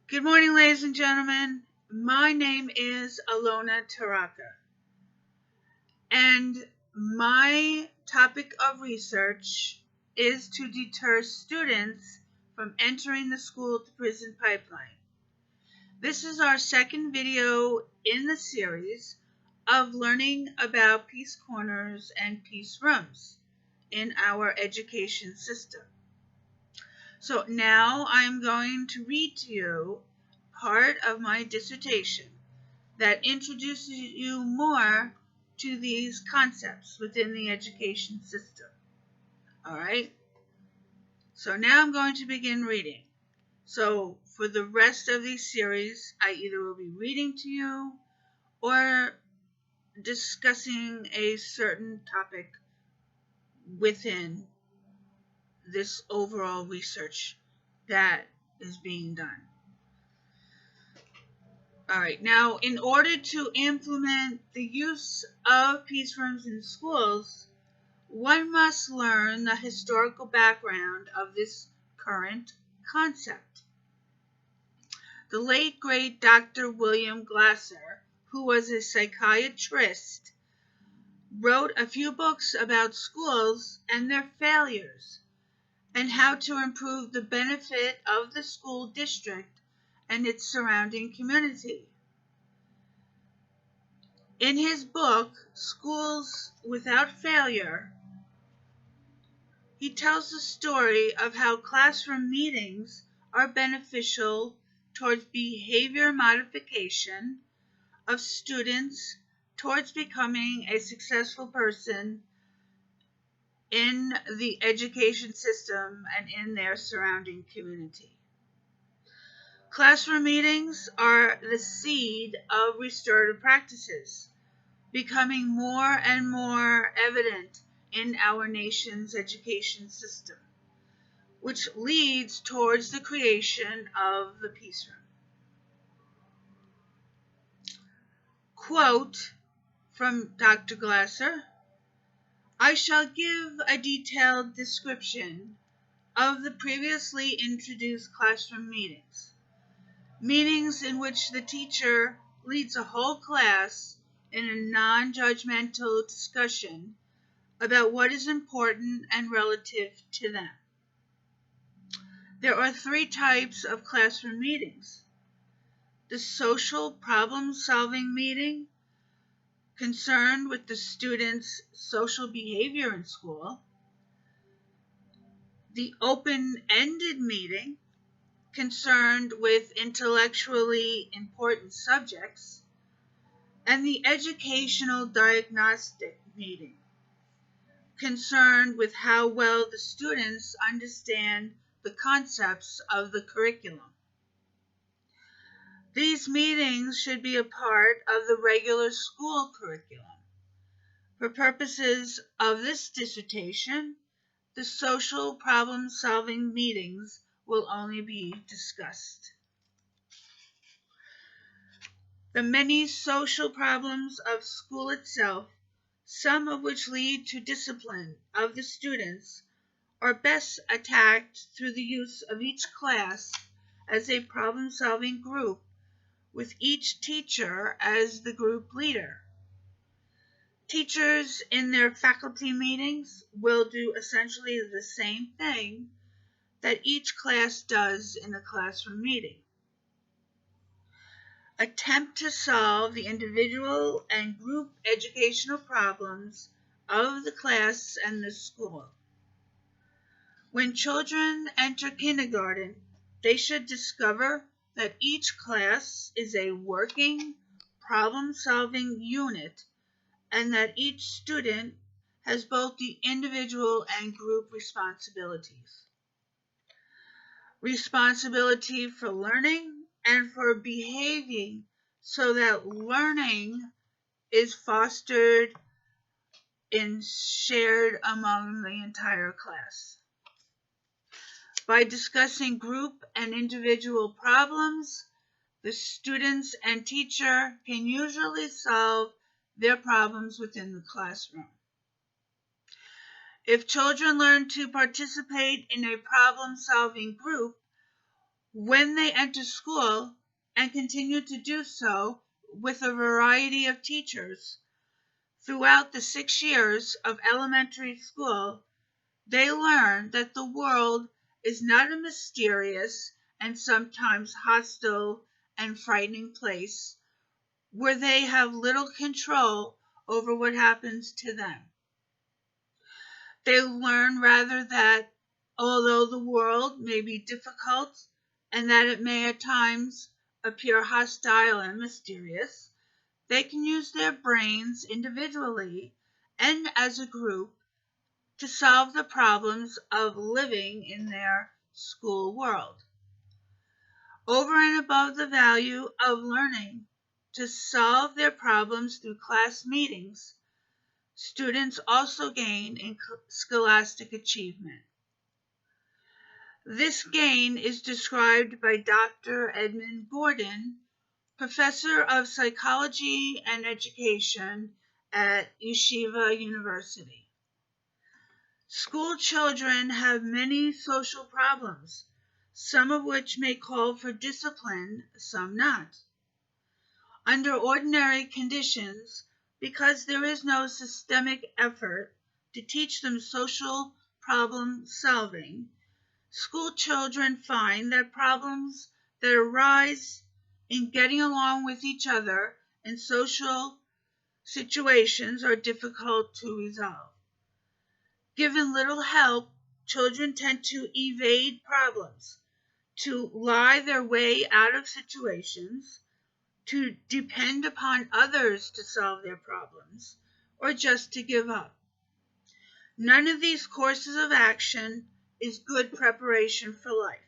Good morning, ladies and gentlemen. My name is Alona Taraka, and my topic of research is to deter students from entering the school-to-prison pipeline. This is our second video in the series of learning about peace corners and peace rooms in our education system. So now I'm going to read to you part of my dissertation that introduces you more to these concepts within the education system. All right? So now I'm going to begin reading. So for the rest of these series, I either will be reading to you or discussing a certain topic within this overall research that is being done. All right, now in order to implement the use of peace rooms in schools, one must learn the historical background of this current concept. The late great Dr. William Glasser, who was a psychiatrist, wrote a few books about schools and their failures and how to improve the benefit of the school district and its surrounding community. In his book, Schools Without Failure, he tells the story of how classroom meetings are beneficial towards behavior modification of students towards becoming a successful person in the education system and in their surrounding community. Classroom meetings are the seed of restorative practices, becoming more and more evident in our nation's education system, which leads towards the creation of the peace room. Quote from Dr. Glasser: I shall give a detailed description of the previously introduced classroom meetings in which the teacher leads a whole class in a non-judgmental discussion about what is important and relative to them. There are three types of classroom meetings: the social problem-solving meeting, concerned with the student's social behavior in school; the open-ended meeting, concerned with intellectually important subjects; and the educational diagnostic meeting, concerned with how well the students understand the concepts of the curriculum. These meetings should be a part of the regular school curriculum. For purposes of this dissertation, the social problem-solving meetings will only be discussed. The many social problems of school itself, some of which lead to discipline of the students, are best attacked through the use of each class as a problem-solving group, with each teacher as the group leader. Teachers in their faculty meetings will do essentially the same thing that each class does in a classroom meeting: attempt to solve the individual and group educational problems of the class and the school. When children enter kindergarten, they should discover that each class is a working, problem-solving unit, and that each student has both the individual and group responsibilities. Responsibility for learning and for behaving so that learning is fostered and shared among the entire class. By discussing group and individual problems, the students and teacher can usually solve their problems within the classroom. If children learn to participate in a problem-solving group, when they enter school and continue to do so with a variety of teachers. Throughout the 6 years of elementary school, they learn that the world is not a mysterious and sometimes hostile and frightening place where they have little control over what happens to them. They learn rather that although the world may be difficult and that it may at times appear hostile and mysterious, they can use their brains individually and as a group to solve the problems of living in their school world. Over and above the value of learning to solve their problems through class meetings, students also gain in scholastic achievement. This gain is described by Dr. Edmund Gordon, professor of psychology and education at Yeshiva University. School children have many social problems, some of which may call for discipline, some not. Under ordinary conditions, because there is no systemic effort to teach them social problem solving, school children find that problems that arise in getting along with each other in social situations are difficult to resolve. Given little help, children tend to evade problems, to lie their way out of situations, to depend upon others to solve their problems, or just to give up. None of these courses of action is good preparation for life.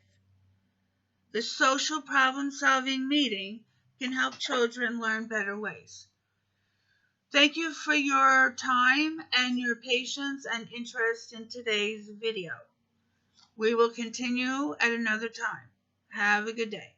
The social problem-solving meeting can help children learn better ways. Thank you for your time and your patience and interest in today's video. We will continue at another time. Have a good day.